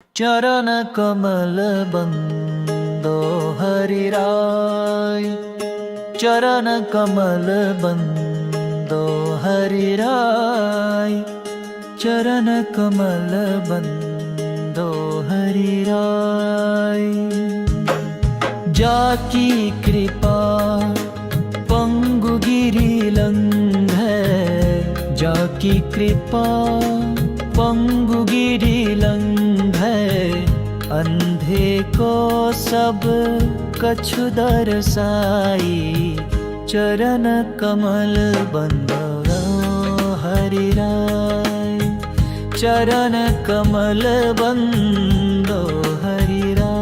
चरण कमल बंदो हरिराय, चरण कमल बंदो हरिराय, चरण कमल बंदो हरिराय। जाकी कृपा पंगु गिरि लंघै, जाकी कृपा पंगु गिरि लंघै, अंधे को सब कछु दर्शाई, चरण कमल बंदो हरिराय, चरण कमल बंदो हरिराय।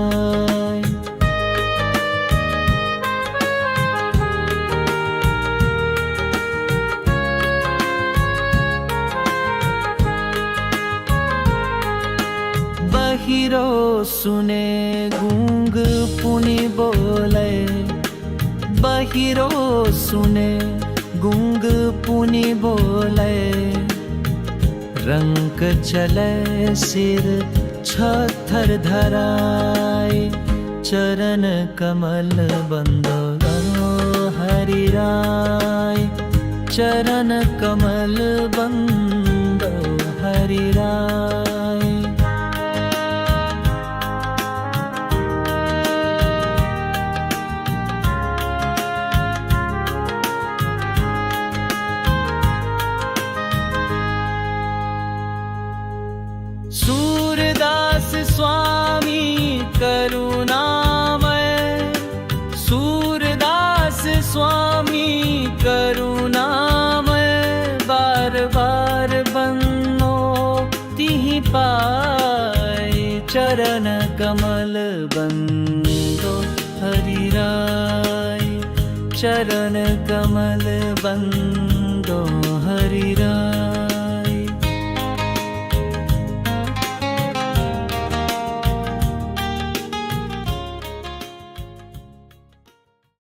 बहिरो सुने गूंग पुनि बोले, बहिरो सुने गूंग पुनि बोले, रंक चले सिर छथर धराय, चरण कमल बंदो हरिराय, चरण कमल बंदो हरिराय। सूरदास स्वामी करुणामय, सूरदास स्वामी करुणामय, बार बार बन्नो तिहि पाय, चरण कमल बंदो हरिराय, चरण कमल बंदो हरिराय।